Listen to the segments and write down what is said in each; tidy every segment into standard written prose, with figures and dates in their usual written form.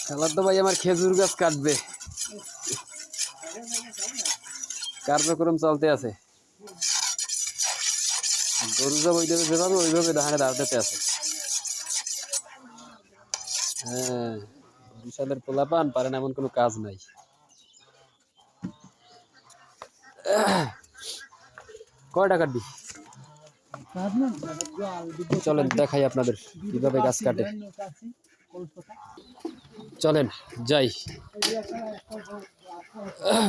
খালাতো ভাই আমার খেজুর গাছ কাটবে, কার্যক্রম চলতে আছে। গরু সব ওইভাবে যেভাবে ওইভাবে ধারে দাঁড়াতে আছে। হ্যাঁ, বরিশালের পোলাপান পারে না এমন কোনো কাজ নাই। কয়টা কাটবি? চলেন দেখাই আপনাদের কিভাবে গাছ কাটে। চলেন যাই।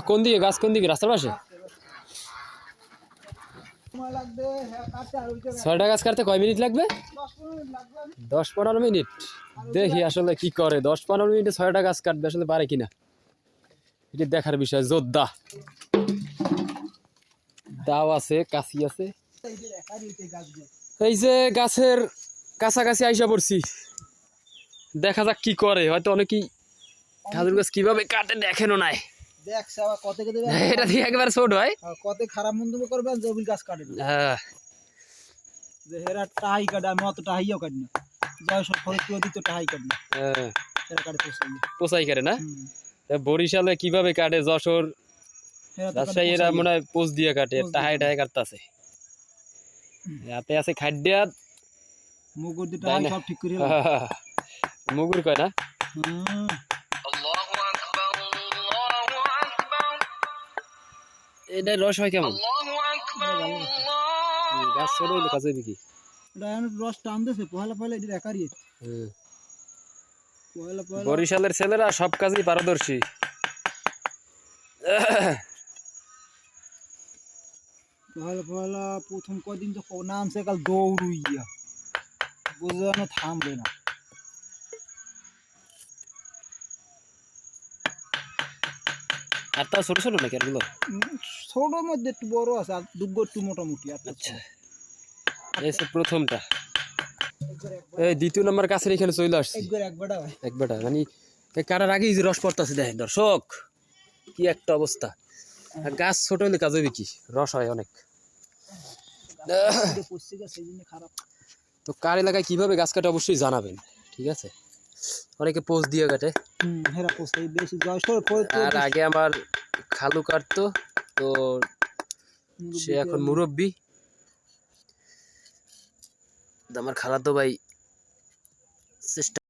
কোন দিকে গাছ, কোন দিকে? রাস্তার পাশে। 6টা গাছ কাটতে কয় মিনিট লাগবে? 10-15 মিনিট। দেখি আসলে কি করে, 10-15 মিনিটে 6টা গাছ কাটবে, আসলে পারে কিনা এটি দেখার বিষয়। যোদ্ধা দাও আছে, কাশি আছে। এই যে গাছের কাছাকাছি আইসা পড়ছি, দেখা যাক কি করে। হয়তো অনেকেই খেজুর গাছ কিভাবে কাটে দেখেনও নাই। এটা দিয়ে একবার ছোট হয়, কত খারাপ মন্তব্য করবেন যে গাছ কাটে না। হ্যাঁ, যে হেরা টাহাই কাটে, আমি অত টাহাইও কাটি না। জয়সব ফরিদপুর দিতে টাহাই কাটি না, হ্যাঁ, হেরা কাটে পোষাই। পোষাই করে না। বরিশালে কিভাবে কাটে, যশোর রাজশাহী এরা মনে হয় পোষ দিয়ে কাটে, টাহাই টাহাই কাটতেছে। হাতে আছে খাদ্যাত, মুগুর দিয়ে টাহাই সব ঠিক করে। মুগুর কয় না। এটা রস হয় কেমন? গাছ ছোট হইলে কাজ হইবে কি? রস টানতেছে পয়লা পয়লা, এটা একারই। বরিশালের ছেলেরা সব কাজেই পারদর্শী। পয়লা পয়লা প্রথম কদিন তো নামছে কাল দৌড়ুইয়া, বুঝানো থামবে না। আর তাও ছোট ছোট নাকি? আরগুলো ছোট মধ্যে একটু বড় আছে, আর দুগ্গ একটু মোটামুটি। আচ্ছা, এই প্রথমটা। এই দ্বিতীয় নম্বর কাছের এখানে চলে আসছে একবারটা, মানে কাটার আগেই যে রস পড়তেছে দেখেন দর্শক, কি একটা অবস্থা। আর গাছ ছোট হলে কাজ হইবে কি, রস হয় অনেক। তো কার এলাকায় কিভাবে গাছ কাটে অবশ্যই জানাবেন, ঠিক আছে? অনেকে পোস্ট দিয়ে কাটে। আর আগে আমার খালু কাটতো, তো সে এখন মুরব্বি। আমার খালাতো ভাই চেষ্টা